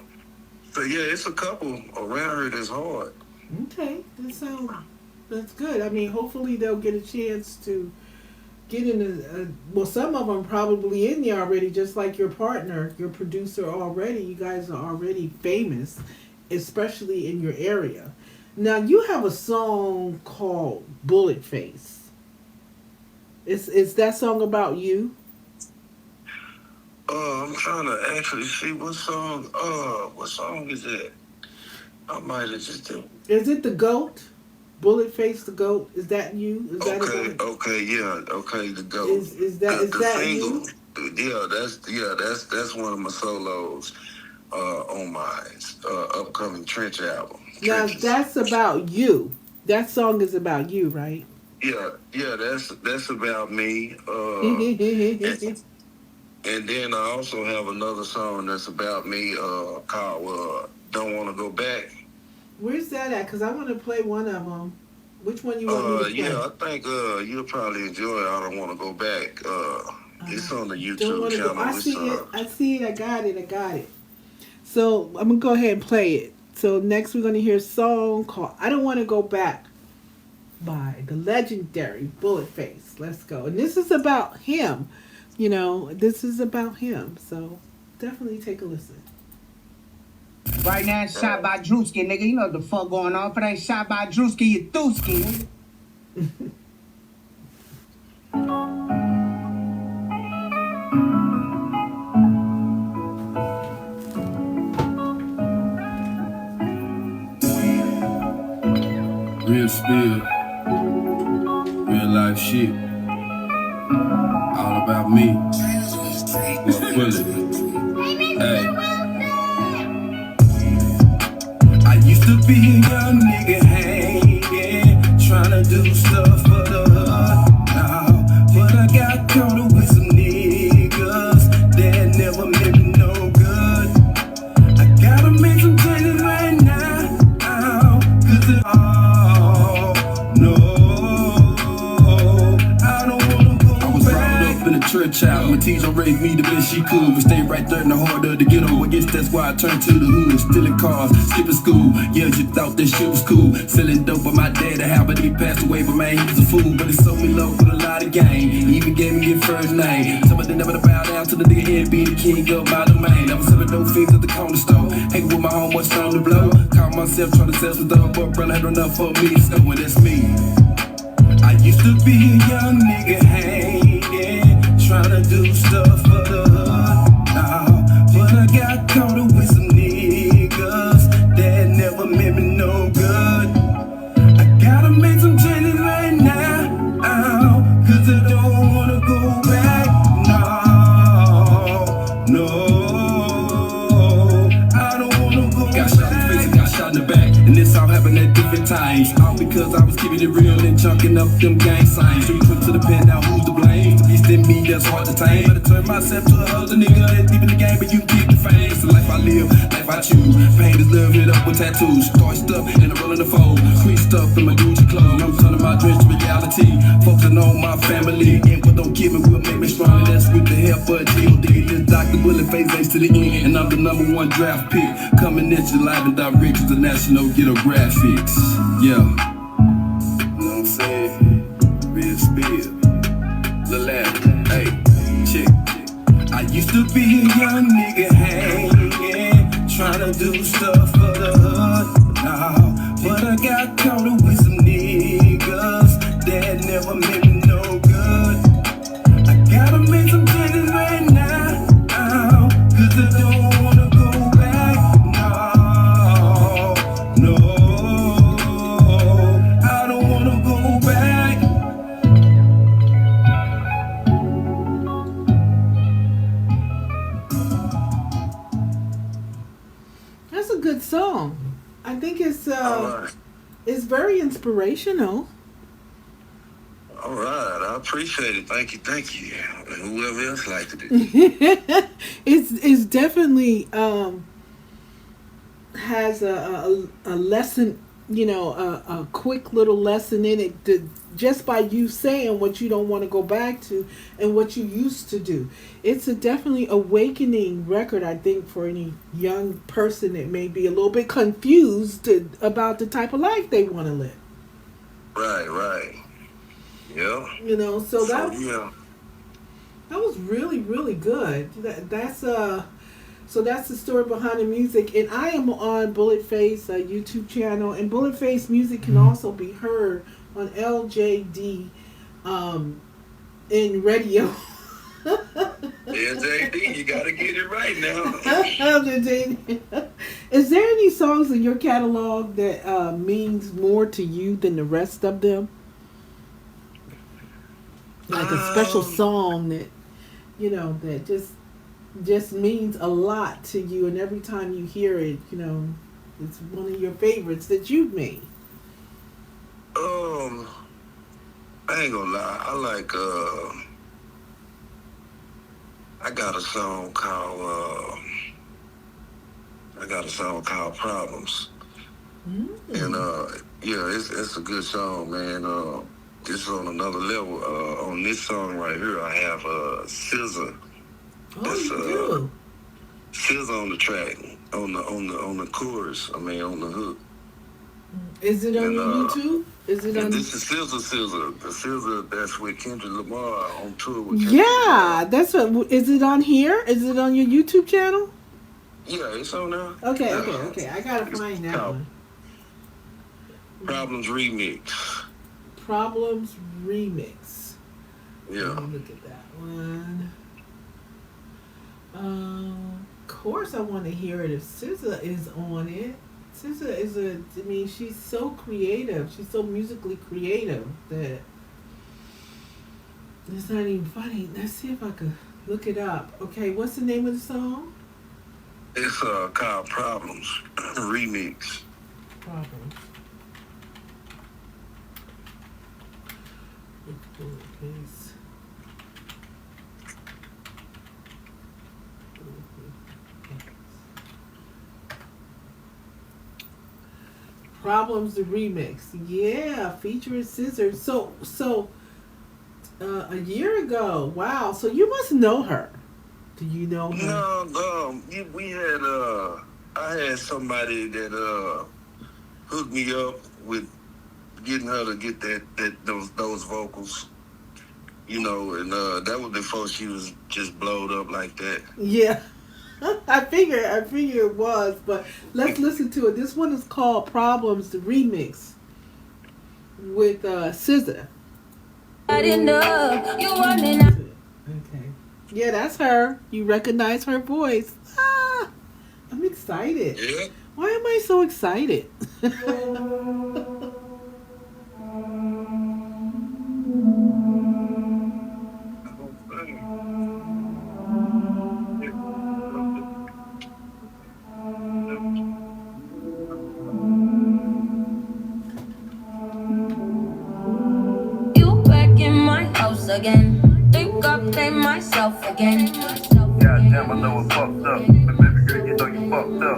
So yeah, it's a couple around here that's hard.
Okay, that's good. I mean, hopefully they'll get a chance to get in well, some of them probably in there already, just like your partner, your producer already. You guys are already famous, especially in your area. Now you have a song called "BulletFace." Is that song about you?
I'm trying to actually see what song is that? I might have just done.
Is it the goat? "BulletFace" the goat. Is that you? Is that
Okay, yeah, okay, the GOAT.
Is that
single,
you?
that's one of my solos on my upcoming Trench album.
Now
Trenches.
that's about you. That song is about you, right?
Yeah, that's about me. And then I also have another song that's about me called "Don't Want to Go Back."
Where's that at? Because I want to play one of them. Which one you want me to play?
Yeah, I think you'll probably enjoy it. I don't want to go back. It's on the
Don't
YouTube
want to
channel.
go. I see it. I see it. I got it. So I'm gonna go ahead and play it. So next we're gonna hear a song called "I Don't Want to Go Back" by the legendary BulletFace. Let's go. And this is about him. You know, this is about him. So definitely take a listen.
Right now, it's shot by Drewski, nigga. You know what the fuck going on. If it ain't shot by Drewski, you Dooski, nigga.
Real spill, real life shit. All about me. What bullet? Hey. I used to be a young nigga hanging, tryna do stuff for the hood now. But I got caught up with some niggas that never meant me no good. I gotta make some changes right now, cause it no, I don't wanna go I was brought up in a church house. My teacher raised me the best she could. We stayed right there in the heart of the ghetto. I guess that's why I turned to the hood. Stealing cars, skipping school. Yeah, you thought that shit was cool. Selling dope, but my dad a how, but he passed away. But man, he was a fool. But he sold me love with a lot of game. He even gave me his first name. Somebody never bow down to the nigga head, be the king of my domain. I was selling dope fiends at the corner store. Hanging with my homeboy, on the blow. Caught myself trying to sell some dope, but brother had enough for me. So when that's me. I used to be a young nigga hanging, tryna do stuff for the hood now. But I got caught up with some niggas that never meant me no good. I gotta make some changes right now, cause I don't wanna go back. No, I don't wanna go back. Got shot in the face and got shot in the back, and this all happened at different times. All because I was keeping it real and chunking up them gang signs. So you put to the pen, now who's to blame? To be still me, that's hard to tame. Better turn myself to a other nigga that's deep in the game, but you keep the fame. It's the life I live, life I choose. Pain is love, hit up with tattoos. Starched up and a roll in the fold. Creased up in my Gucci clothes. I'm turning my dreams to reality. Focusing on my family. And what don't kill me will make me strong. And that's with the help of G.O.D. This Dr. BulletFace Ace to the end. And I'm the #1 draft pick. Coming at you live and direct to the national ghetto graphics. Yeah. You know what I'm saying? Real spill. Lil' Adam, hey, check. I used to be a young nigga hanging, tryna do stuff for the hood now. But I got caught up with some niggas that never meant me no good. I gotta make some changes right now, cause I don't wanna go back. No, I don't wanna go back.
That's a good song. I think it's very inspirational.
All right, I appreciate it. Thank you. And whoever else liked it.
It's definitely has a lesson, you know, a quick little lesson in it just by you saying what you don't want to go back to and what you used to do. It's a definitely awakening record, I think, for any young person that may be a little bit confused about the type of life they want to live.
Right. Yeah.
You know, so that was really, really good. So that's the story behind the music. And I am on BulletFace YouTube channel, and BulletFace music can also be heard on LJD in radio.
LJD, you gotta get it right now.
LJD. Is there any songs in your catalog that means more to you than the rest of them? Like a special song that, you know, that just means a lot to you, and every time you hear it, you know, it's one of your favorites that you've made.
I ain't gonna lie. I like I got a song called Problems. And yeah, it's a good song, man. It's on another level. On this song right here, I have Scissor.
Oh, you do?
Scissor on the track, on the chorus. I mean, on the hook.
Is it on your YouTube? Is it on?
This is Scissor. The Scissor that's with Kendrick Lamar on tour with Kendrick
Yeah,
Lamar.
that's what. Is it on here? Is it on your YouTube channel?
Yeah, it's on there.
Okay,
Yeah.
okay. I gotta find that one.
Problems Remix.
Problems Remix.
Yeah.
Let me look at that one. Of course, I want to hear it if SZA is on it. SZA is she's so creative. She's so musically creative that it's not even funny. Let's see if I can look it up. Okay, what's the name of the song?
It's called Problems Remix.
Problems. BulletFace. Problems the remix, yeah, featuring Scissors. So a year ago, wow. So you must know her. Do you know her?
No, we had I had somebody that hooked me up with getting her to get those vocals, and that was before she was just blowed up like that.
Yeah. I figure it was, but let's listen to it. This one is called Problems, the remix with SZA.
I didn't know you wanted out.
Okay. Yeah, that's her. You recognize her voice. Ah, I'm excited.
Yeah.
Why am I so excited?
You back in my house again. Think I play myself again.
Goddamn, I know it's fucked up. But baby girl, you know you fucked up.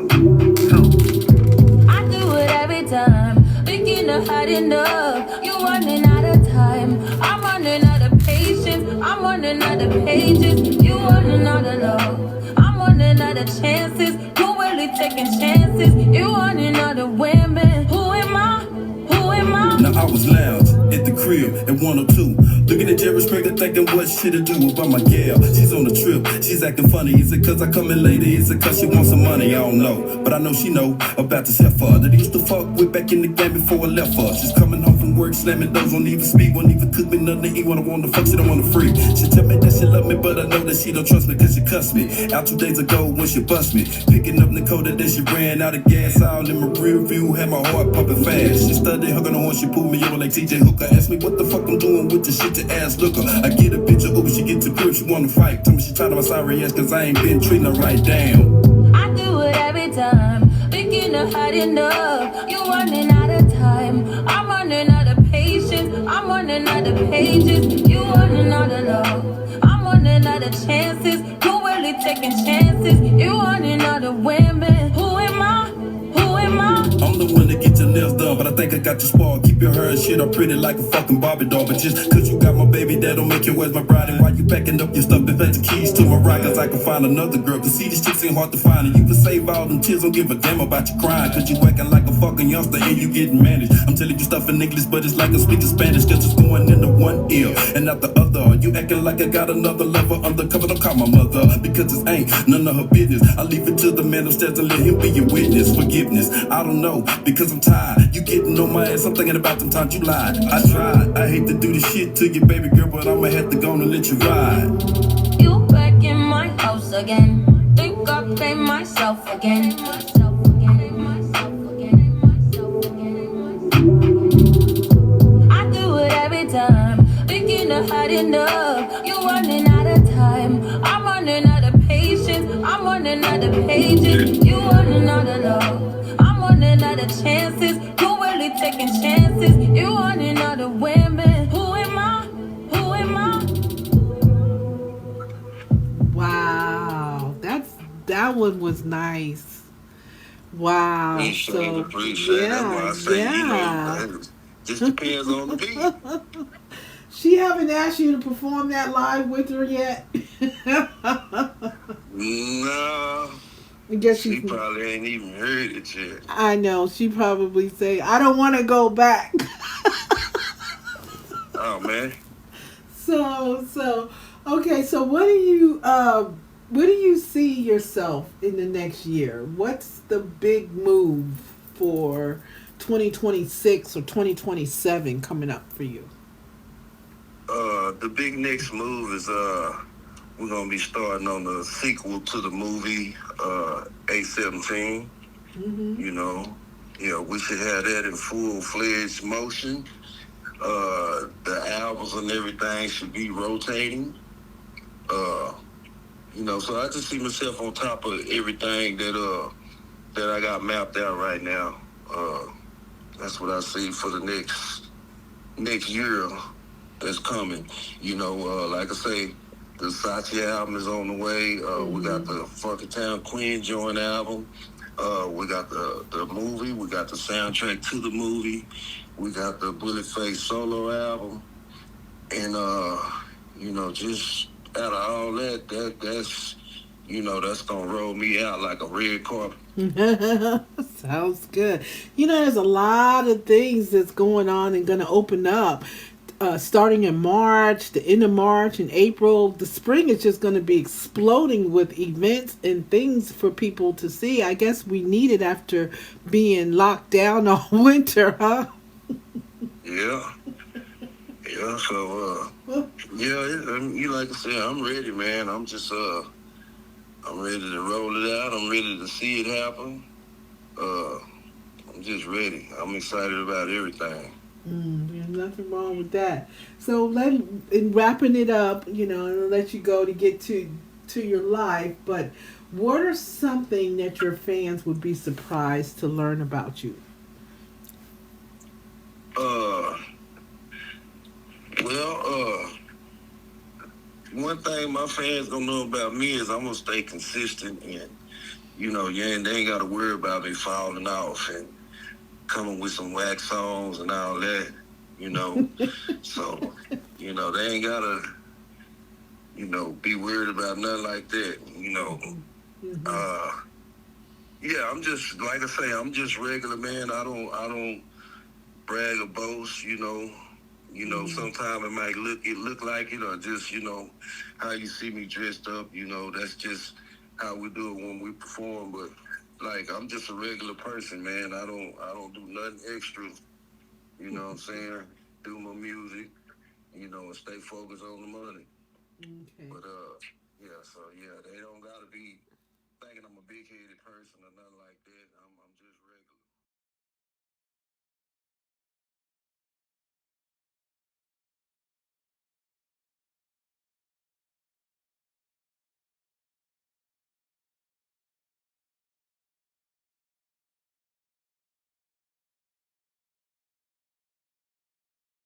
Too.
I do it every time. Thinking of hiding up. You running out of time. I'm running out of patience. I'm running out of pages. You running out of love. I'm running out of chances. You really taking chances. You running out of women. Who am I? Who am I?
Now I was lounge at the crib at 102. Looking at Jerry Springer thinking what shit to do about my gal. She's on the trip, she's acting funny. Is it cause I come in later? Is it cause she wants some money? I don't know. But I know she know about this heifer that I used to fuck with back in the game before I left her. She's coming home from work, slamming doors, won't even speak, won't even cook me nothing to eat. When I want to fuck, she don't want to free. She tell me that she love me, but I know that she don't trust me cause she cussed me out 2 days ago when she bust me. Picking up Nicole that day she ran out of gas. All in my rear view, had my heart pumping fast. She studied hugging on horn, she pulled me over like TJ Hooker. Asked me what the fuck I'm doing with the shit to ass looker. I get a picture over, she get to crib, she wanna fight. Tell me she tired of my sorry ass cause I ain't been treating her right. Damn.
I do it every time. Thinking of hiding up. You running out of time. I'm running out of patience. I'm running out of pages. You running out of love. I'm running out of chances. You really taking chances. You running out of women. Who am I? Who am I?
I'm the one that get your nails done, but I think I got you spoiled. Keep your hair and shit up pretty like a fucking Barbie doll. But just cause you got my baby, that don't make you as my bride. And why you packing up your stuff and the keys to my ride? Cause I can find another girl. Cause see, these chicks ain't hard to find. And you can save all them tears, don't give a damn about your crying. Cause you acting like a fucking youngster and you getting managed. I'm telling you stuff in English, but it's like I'm speaking Spanish. Cause it's going into one ear and out the other. You acting like I got another lover undercover. Don't call my mother because it ain't none of her business. I leave it to the man upstairs and let him be your witness. Forgiveness, I don't know, because I'm tired. You getting on my ass, I'm thinking about them times you lied. I tried, I hate to do this shit to you, baby girl, but I'ma have to go and let you ride.
You back in my house again. Think I play myself again. I do it every time. Thinking of hiding up. You running out of time. I'm running out of patience. I'm running out of pages. You running out of love. I'm running out of chances. You really taking chances. You running out of women. Who am I? Who am I?
Wow, that one was nice. Wow.
Appreciate it,
So
appreciate it. That's why
yeah,
I say,
yeah.
it just depends on the beat.
She haven't asked you to perform that live with her yet.
Nah,
I guess
she
she's.
probably ain't even heard it yet.
I know she probably say, "I don't want to go back."
Oh man.
So okay. So what do you see yourself in the next year? What's the big move for 2026 or 2027 coming up for you?
The big next move is we're gonna be starting on the sequel to the movie A17.
Mm-hmm.
You know, yeah, we should have that in full-fledged motion. The albums and everything should be rotating. Uh, so I just see myself on top of everything that I got mapped out right now. That's what I see for the next year that's coming. Like I say, the Sachi album is on the way. We got the Funky Town Queen joint album. We got the movie. We got the soundtrack to the movie. We got the BulletFace solo album. And, just out of all that's going to roll me out like a red carpet.
Sounds good. There's a lot of things that's going on and going to open up. Starting in March, the end of March and April, the spring is just going to be exploding with events and things for people to see. I guess we need it after being locked down all winter, huh?
Yeah. Yeah, so, like I said, I'm ready, man. I'm just, I'm ready to roll it out. I'm ready to see it happen. I'm just ready. I'm excited about everything.
There's nothing wrong with that. So in wrapping it up, and I'll let you go to get to your life. But what are something that your fans would be surprised to learn about you?
One thing my fans gonna know about me is I'm gonna stay consistent, and they ain't gotta worry about me falling off and coming with some whack songs and all that. So they ain't gotta be worried about nothing like that. Yeah, I'm just, like I say, I'm just regular, man. I don't brag or boast. Sometimes it might look like it, or just how you see me dressed up. That's just how we do it when we perform. But like, I'm just a regular person, man. I don't do nothing extra. You know what I'm saying? Do my music, and stay focused on the money.
Okay.
But they don't gotta be thinking I'm a big-headed person or nothing like that.